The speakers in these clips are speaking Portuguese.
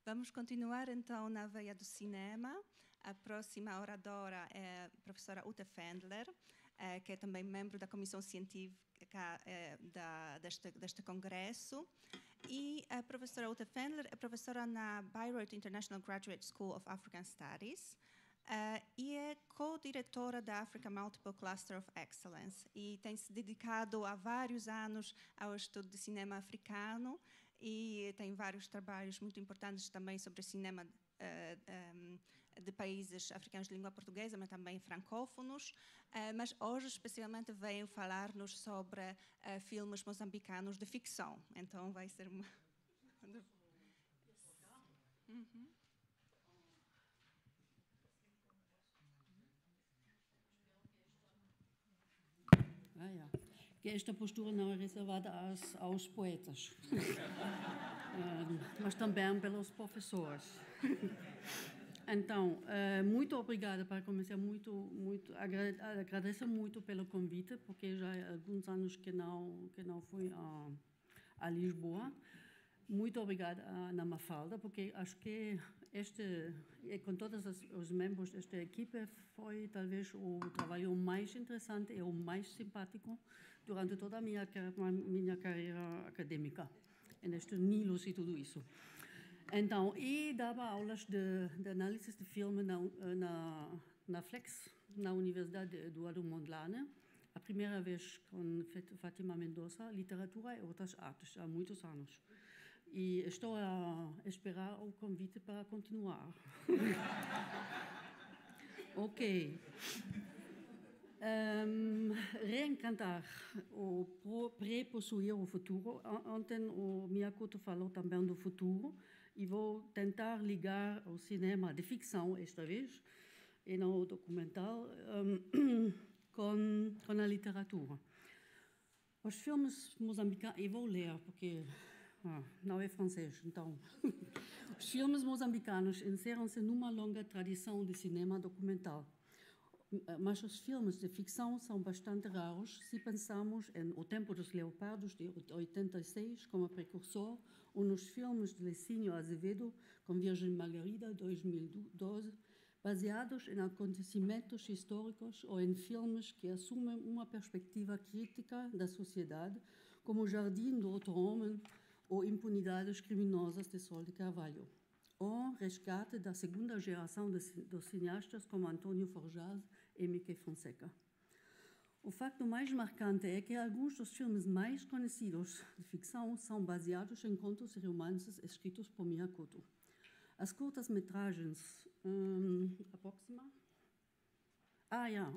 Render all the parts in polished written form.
Vamos continuar então na veia do cinema. A próxima oradora é a professora Ute Fendler, que é também membro da comissão científica deste congresso. E a professora Ute Fendler é professora na Bayreuth International Graduate School of African Studies e é co-diretora da Africa Multiple Cluster of Excellence e tem se dedicado há vários anos ao estudo de cinema africano e tem vários trabalhos muito importantes também sobre cinema de países africanos de língua portuguesa, mas também francófonos. Mas hoje, especialmente, veio falar-nos sobre filmes moçambicanos de ficção. Então, vai ser uma... Uhum. Que esta postura não é reservada aos poetas, mas também pelos professores. Então, muito obrigada, para começar, agradeço muito pelo convite, porque já há alguns anos que não fui a Lisboa. Muito obrigada à Ana Mafalda, porque acho que com todos os membros desta equipe, foi talvez o trabalho mais interessante e o mais simpático durante toda a minha carreira acadêmica, neste Nilos e tudo isso. Então, e dava aulas de análise de filme na Flex, na Universidade Eduardo Mondlane, a primeira vez com Fátima Mendonça, literatura e outras artes, há muitos anos. E estou a esperar o convite para continuar. Ok. Reencantar ou pré-possuir o futuro. Ontem o Miyakoto falou também do futuro e vou tentar ligar o cinema de ficção, esta vez, e não o documental, com a literatura. Os filmes moçambicanos, e vou ler, porque não é francês, então. Os filmes moçambicanos inseram-se numa longa tradição de cinema documental. Mas os filmes de ficção são bastante raros se pensamos em O Tempo dos Leopardos, de 86, como precursor, ou nos filmes de Licínio Azevedo, com Virgem Margarida, 2012, baseados em acontecimentos históricos ou em filmes que assumem uma perspectiva crítica da sociedade, como O Jardim do Outro Homem ou Impunidades Criminosas de Sol de Carvalho, ou resgate da segunda geração dos cineastas como Antônio Forjaz e Mickey Fonseca. O facto mais marcante é que alguns dos filmes mais conhecidos de ficção são baseados em contos e romances escritos por Miyakoto. As curtas-metragens... a próxima?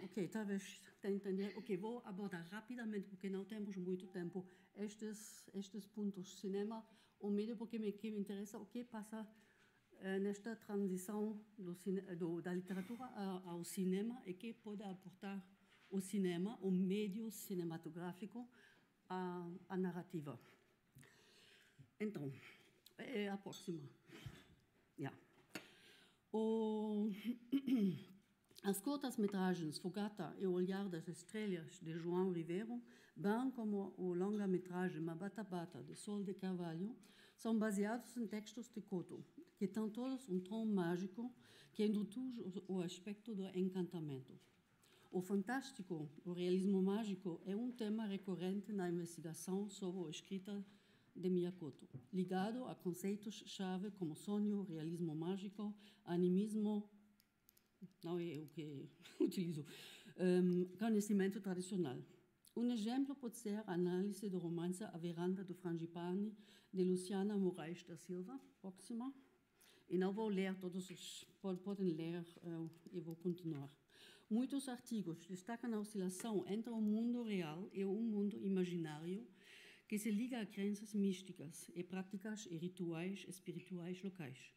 Ok, talvez entender. Ok, vou abordar rapidamente, porque não temos muito tempo, estes pontos. Cinema, o meio, porque me interessa o que passa nesta transição da literatura ao cinema e que pode aportar o cinema, o meio cinematográfico, à narrativa. Então, a próxima. As curtas-metragens Fogata e O Olhar das Estrelas, de João Ribeiro, bem como o longa-metragem Mabata Bata, de Sol de Carvalho, são baseados em textos de Koto, que têm todos um tom mágico que introduz o aspecto do encantamento. O fantástico, o realismo mágico, é um tema recorrente na investigação sobre a escrita de Miyakoto, ligado a conceitos-chave como sonho, realismo mágico, animismo, não é o que utilizo, conhecimento tradicional. Um exemplo pode ser a análise do romance A Veranda do Frangipane, de Luciana Moraes da Silva, próxima. E não vou ler todos os... Podem ler e vou continuar. Muitos artigos destacam a oscilação entre o mundo real e o mundo imaginário, que se liga a crenças místicas e práticas e rituais espirituais locais.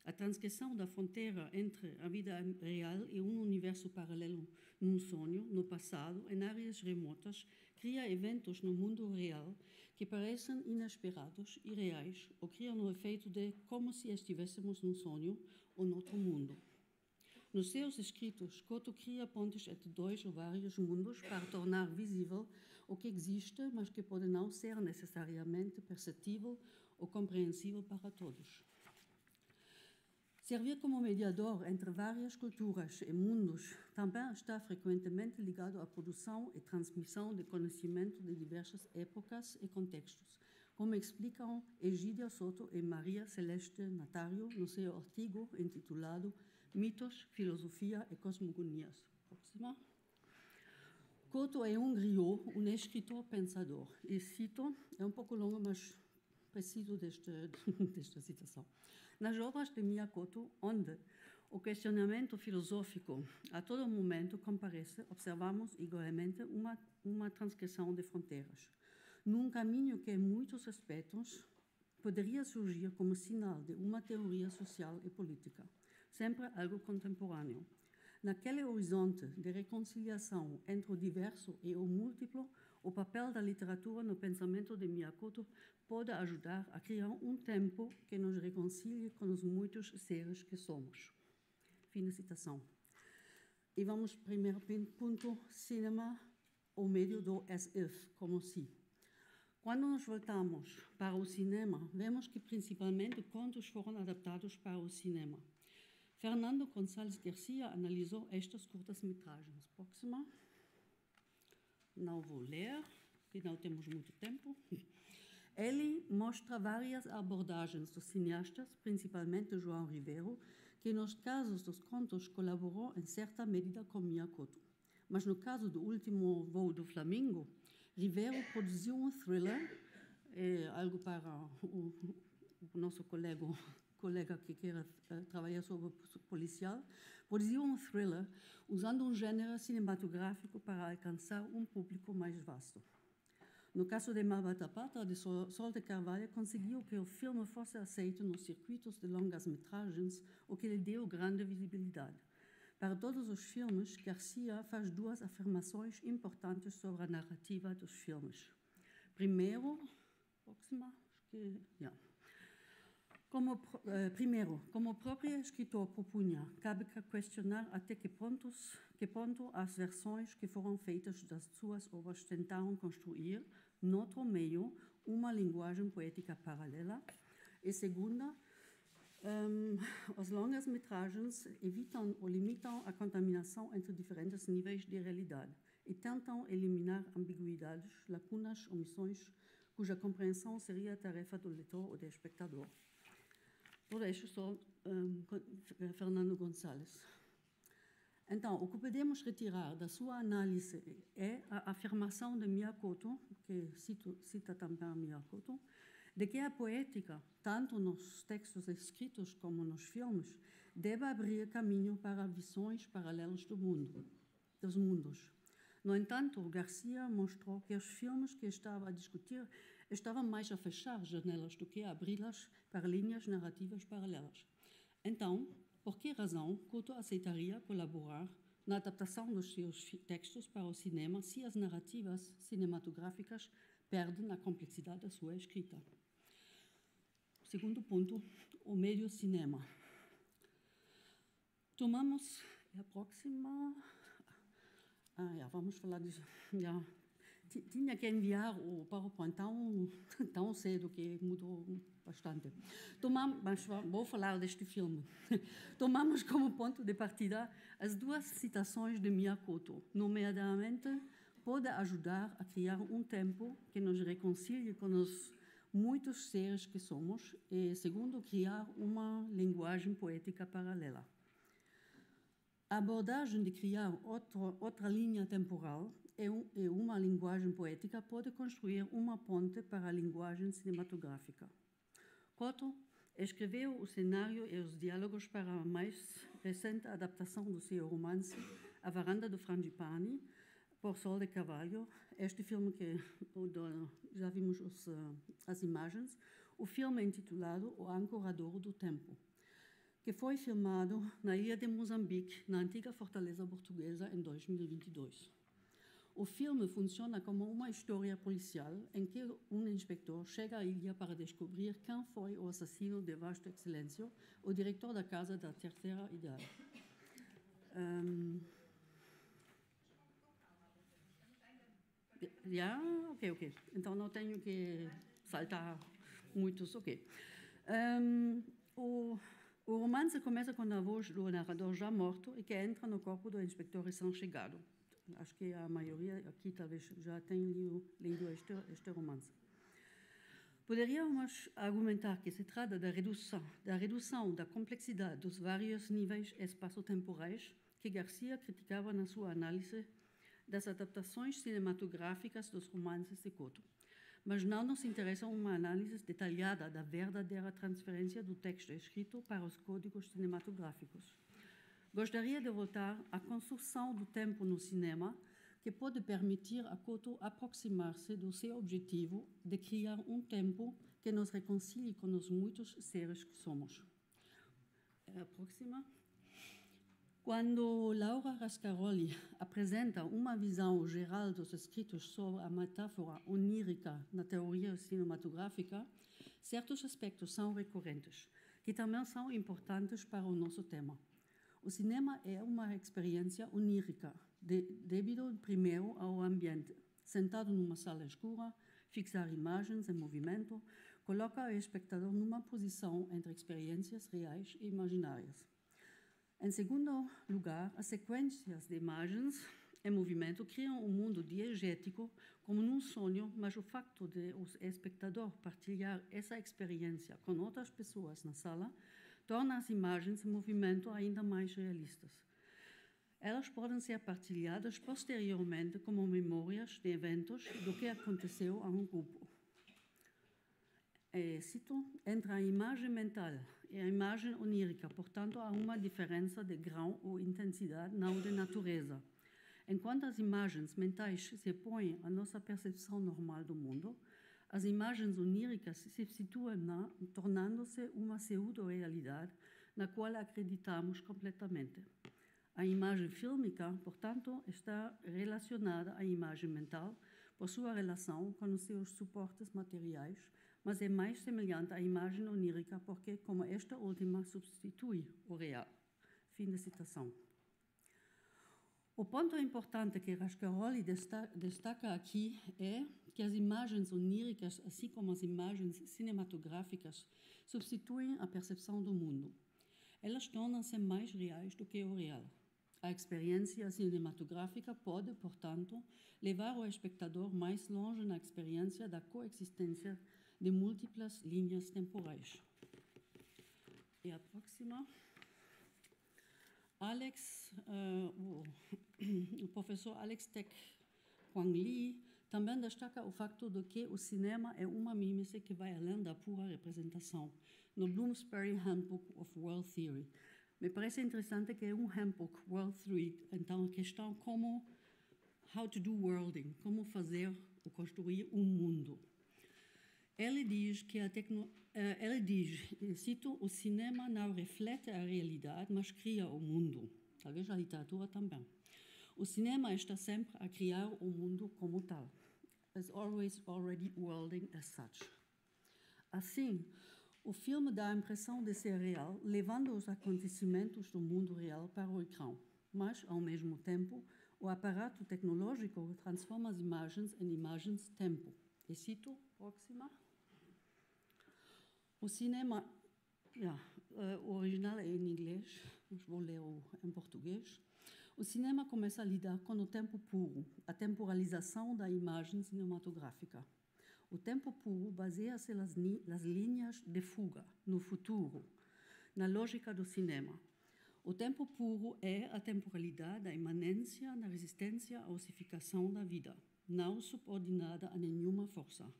A transgressão da fronteira entre a vida real e um universo paralelo num sonho, no passado, em áreas remotas, cria eventos no mundo real que parecem inesperados e reais ou criam o efeito de como se estivéssemos num sonho ou noutro mundo. Nos seus escritos, Koto cria pontes entre dois ou vários mundos para tornar visível o que existe, mas que pode não ser necessariamente perceptível ou compreensível para todos. Servir como mediador entre várias culturas e mundos também está frequentemente ligado à produção e transmissão de conhecimento de diversas épocas e contextos, como explicam Egídia Soto e Maria Celeste Natário no seu artigo intitulado Mitos, Filosofia e Cosmogonias. Próxima. Couto é um griot, um escritor pensador. E cito, é um pouco longo, mas preciso desta citação. Nas obras de Miyakoto, onde o questionamento filosófico a todo momento comparece, observamos igualmente uma transgressão de fronteiras, num caminho que, em muitos aspectos, poderia surgir como sinal de uma teoria social e política, sempre algo contemporâneo. Naquele horizonte de reconciliação entre o diverso e o múltiplo, o papel da literatura no pensamento de Miyakoto pode ajudar a criar um tempo que nos reconcilie com os muitos seres que somos. Fim de citação. E vamos, primeiro ponto, cinema, o meio do as-if, como se. Quando nos voltamos para o cinema, vemos que principalmente contos foram adaptados para o cinema. Fernando Gonçalves Garcia analisou estas curtas-metragens. Próxima. Não vou ler, porque não temos muito tempo. Ele mostra várias abordagens dos cineastas, principalmente João Ribeiro, que nos casos dos contos colaborou em certa medida com Miyakoto. Mas no caso do Último Voo do Flamingo, Ribeiro produziu um thriller, algo para o nosso colega que quer trabalhar sobre o policial, produziu um thriller usando um gênero cinematográfico para alcançar um público mais vasto. No caso de Mabatapata, de Sol de Carvalho, conseguiu que o filme fosse aceito nos circuitos de longas-metragens, o que lhe deu grande visibilidade. Para todos os filmes, Garcia faz duas afirmações importantes sobre a narrativa dos filmes. Primeiro, como o próprio escritor propunha, cabe questionar até que ponto as versões que foram feitas das suas obras tentaram construir, noutro meio, uma linguagem poética paralela. E segunda, as longas-metragens evitam ou limitam a contaminação entre diferentes níveis de realidade e tentam eliminar ambiguidades, lacunas, omissões, cuja compreensão seria a tarefa do leitor ou do espectador. Por isso, sou Fernando Gonçalves. Então, o que podemos retirar da sua análise é a afirmação de Miyakoto, que cita também Miyakoto, de que a poética, tanto nos textos escritos como nos filmes, deve abrir caminho para visões paralelas dos mundos. No entanto, Garcia mostrou que os filmes que estava a discutir estavam mais a fechar janelas do que a abri-las para linhas narrativas paralelas. Então, por que razão Couto aceitaria colaborar na adaptação dos seus textos para o cinema se as narrativas cinematográficas perdem a complexidade da sua escrita? Segundo ponto, o meio cinema. Tomamos a próxima... vamos falar disso. Tinha que enviar o PowerPoint tão cedo que mudou bastante. Mas vou falar deste filme. Tomamos como ponto de partida as duas citações de Miyakoto, nomeadamente, pode ajudar a criar um tempo que nos reconcilie com os muitos seres que somos e, segundo, criar uma linguagem poética paralela. A abordagem de criar outra linha temporal e uma linguagem poética pode construir uma ponte para a linguagem cinematográfica. Couto escreveu o cenário e os diálogos para a mais recente adaptação do seu romance A Varanda do Frangipani, por Sol de Carvalho. Este filme que já vimos as imagens, o filme é intitulado O Ancoradouro do Tempo, que foi filmado na ilha de Moçambique, na antiga fortaleza portuguesa, em 2022. O filme funciona como uma história policial em que um inspetor chega à ilha para descobrir quem foi o assassino de Vasto Excelêncio, o diretor da Casa da Terceira Idade. Ok. Então não tenho que saltar muitos, ok. O romance começa com a voz do narrador já morto e que entra no corpo do inspetor recém-chegado. Acho que a maioria aqui talvez já tenha lido este romance. Poderíamos argumentar que se trata da redução da complexidade dos vários níveis espaço-temporais que Garcia criticava na sua análise das adaptações cinematográficas dos romances de Coto. Mas não nos interessa uma análise detalhada da verdadeira transferência do texto escrito para os códigos cinematográficos. Gostaria de voltar à construção do tempo no cinema, que pode permitir a Coto aproximar-se do seu objetivo de criar um tempo que nos reconcilie com os muitos seres que somos. A próxima. Quando Laura Rascaroli apresenta uma visão geral dos escritos sobre a metáfora onírica na teoria cinematográfica, certos aspectos são recorrentes, que também são importantes para o nosso tema. O cinema é uma experiência onírica, devido primeiro ao ambiente. Sentado numa sala escura, fixar imagens em movimento, coloca o espectador numa posição entre experiências reais e imaginárias. Em segundo lugar, as sequências de imagens em movimento criam um mundo diegético como num sonho, mas o facto de o espectador partilhar essa experiência com outras pessoas na sala torna as imagens em movimento ainda mais realistas. Elas podem ser partilhadas posteriormente como memórias de eventos do que aconteceu a um grupo. Cito, entre a imagem mental e a imagem onírica, portanto, há uma diferença de grau ou intensidade, não de natureza. Enquanto as imagens mentais se opõem à nossa percepção normal do mundo, as imagens oníricas se situam tornando-se uma pseudo-realidade na qual acreditamos completamente. A imagem fílmica, portanto, está relacionada à imagem mental por sua relação com os seus suportes materiais, mas é mais semelhante à imagem onírica porque, como esta última, substitui o real. Fim de citação. O ponto importante que Rascaroli destaca aqui é que as imagens oníricas, assim como as imagens cinematográficas, substituem a percepção do mundo. Elas tornam-se mais reais do que o real. A experiência cinematográfica pode, portanto, levar o espectador mais longe na experiência da coexistência de múltiplas linhas temporais. E a próxima. O professor Alex Tech Quang Lee também destaca o facto de que o cinema é uma mímese que vai além da pura representação, no Bloomsbury Handbook of World Theory. Me parece interessante que é um handbook World Theory, então a questão como how to do worlding, como fazer ou construir um mundo. Ele diz, cito, o cinema não reflete a realidade, mas cria o mundo. Talvez a literatura também. O cinema está sempre a criar o mundo como tal. As always already worlding as such. Assim, o filme dá a impressão de ser real, levando os acontecimentos do mundo real para o ecrã. Mas, ao mesmo tempo, o aparato tecnológico transforma as imagens em imagens-tempo. E cito, próxima. O cinema, o original é em inglês, mas vou ler em português. O cinema começa a lidar com o tempo puro, a temporalização da imagem cinematográfica. O tempo puro baseia-se nas linhas de fuga, no futuro, na lógica do cinema. O tempo puro é a temporalidade da imanência na resistência à ossificação da vida, não subordinada a nenhuma força.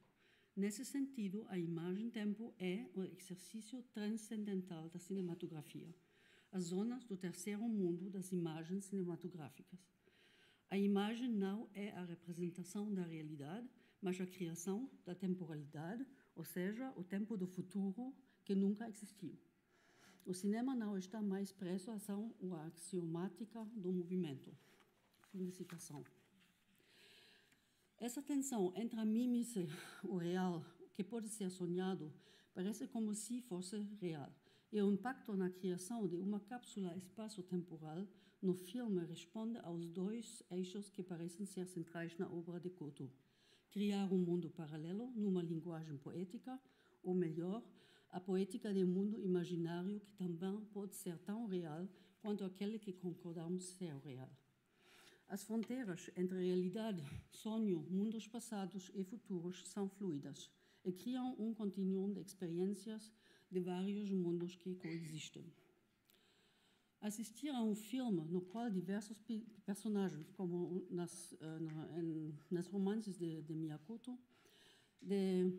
Nesse sentido, a imagem-tempo é o exercício transcendental da cinematografia, as zonas do terceiro mundo das imagens cinematográficas. A imagem não é a representação da realidade, mas a criação da temporalidade, ou seja, o tempo do futuro que nunca existiu. O cinema não está mais preso à ação ou à axiomática do movimento. Fim de citação. Essa tensão entre a mímese, o real, que pode ser sonhado, parece como se fosse real. E o impacto na criação de uma cápsula espaço-temporal no filme responde aos dois eixos que parecem ser centrais na obra de Coto. Criar um mundo paralelo numa linguagem poética, ou melhor, a poética de um mundo imaginário que também pode ser tão real quanto aquele que concordamos ser real. As fronteiras entre realidade, sonho, mundos passados e futuros são fluidas e criam um continuum de experiências de vários mundos que coexistem. Assistir a um filme no qual diversos personagens, como nas romances de Miyakoto,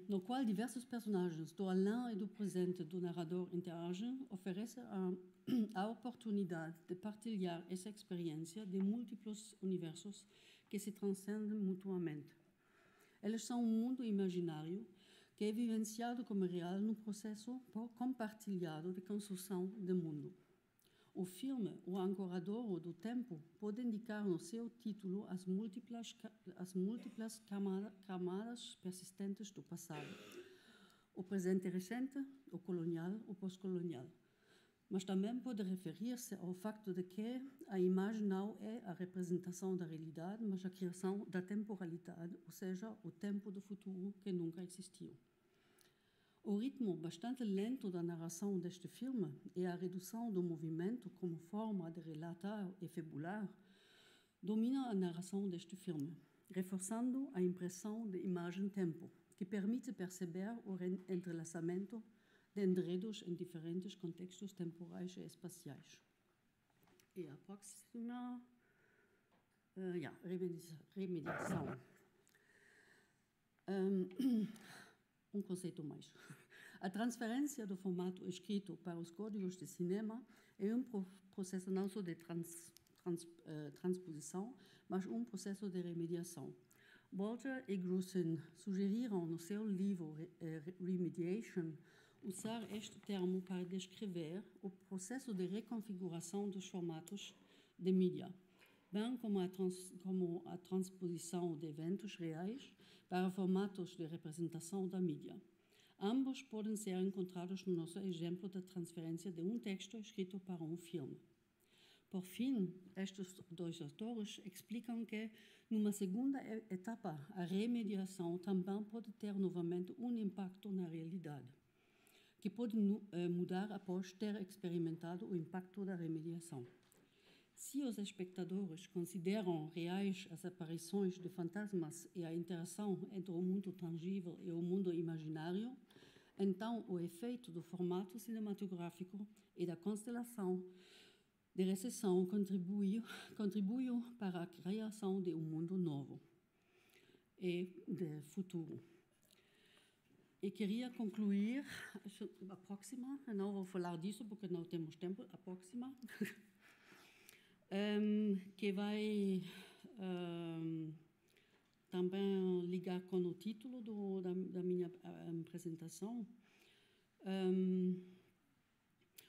no qual diversos personagens do além e do presente do narrador interagem, oferece a oportunidade de partilhar essa experiência de múltiplos universos que se transcendem mutuamente. Eles são um mundo imaginário que é vivenciado como real num processo compartilhado de construção do mundo. O filme, o ancorador do tempo, pode indicar no seu título as múltiplas camadas persistentes do passado. O presente recente, o colonial, o pós-colonial. Mas também pode referir-se ao facto de que a imagem não é a representação da realidade, mas a criação da temporalidade, ou seja, o tempo do futuro que nunca existiu. O ritmo bastante lento da narração deste filme e a redução do movimento como forma de relatar e fabular dominam a narração deste filme, reforçando a impressão de imagem-tempo, que permite perceber o entrelaçamento de enredos em diferentes contextos temporais e espaciais. E a próxima... remediação. Um conceito mais. A transferência do formato escrito para os códigos de cinema é um processo não só de transposição, mas um processo de remediação. Bolger e Grusin sugeriram no seu livro Remediation usar este termo para descrever o processo de reconfiguração dos formatos de mídia, bem como a transposição de eventos reais para formatos de representação da mídia. Ambos podem ser encontrados no nosso exemplo de transferência de um texto escrito para um filme. Por fim, estes dois autores explicam que, numa segunda etapa, a remediação também pode ter novamente um impacto na realidade, que pode mudar após ter experimentado o impacto da remediação. Se os espectadores consideram reais as aparições de fantasmas e a interação entre o mundo tangível e o mundo imaginário, então o efeito do formato cinematográfico e da constelação de recessão contribuiu para a criação de um mundo novo e de futuro. E queria concluir, a próxima, não vou falar disso porque não temos tempo, a próxima, que vai também ligar com o título da minha apresentação.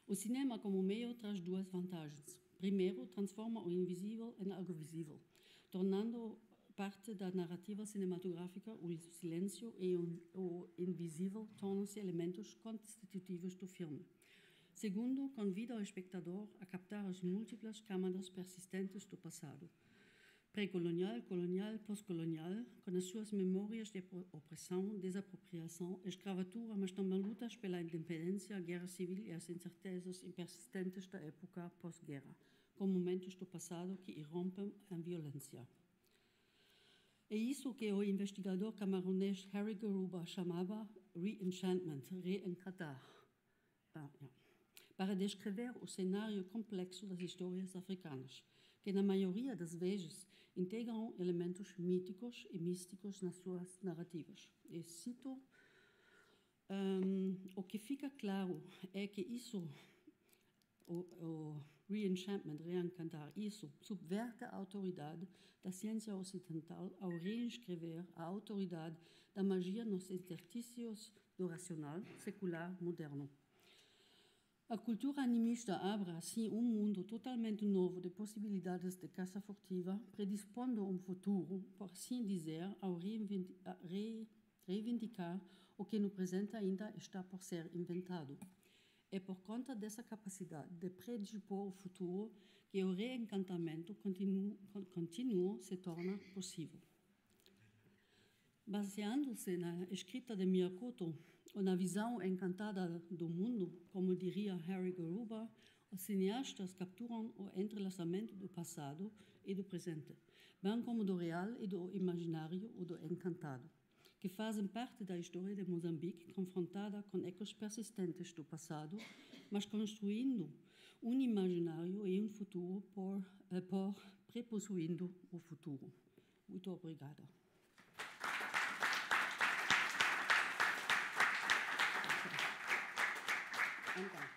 O cinema como meio traz duas vantagens. Primeiro, transforma o invisível em algo visível, tornando parte da narrativa cinematográfica o silêncio e o invisível tornam-se elementos constitutivos do filme. Segundo, convida o espectador a captar as múltiplas camadas persistentes do passado, pré-colonial, colonial, pós-colonial, com as suas memórias de opressão, desapropriação, escravatura, mas também lutas pela independência, guerra civil e as incertezas persistentes da época pós-guerra, com momentos do passado que irrompem em violência. É isso que o investigador camaronês Harry Garuba chamava re-enchantment, reencantar, para descrever o cenário complexo das histórias africanas, que na maioria das vezes integram elementos míticos e místicos nas suas narrativas. E cito, o que fica claro é que isso, o re-enchantment, reencantar, isso subverte a autoridade da ciência ocidental ao reinscrever a autoridade da magia nos interstícios do racional secular moderno. A cultura animista abre, assim, um mundo totalmente novo de possibilidades de caça furtiva, predispondo um futuro, por assim dizer, ao reivindicar o que no presente ainda está por ser inventado. É por conta dessa capacidade de predispor o futuro que o reencantamento contínuo se torna possível. Baseando-se na escrita de Miyakoto, Uma visão encantada do mundo, como diria Harry Garuba, os cineastas capturam o entrelaçamento do passado e do presente, bem como do real e do imaginário ou do encantado, que fazem parte da história de Moçambique, confrontada com ecos persistentes do passado, mas construindo um imaginário e um futuro por prepossuindo o futuro. Muito obrigada. Então.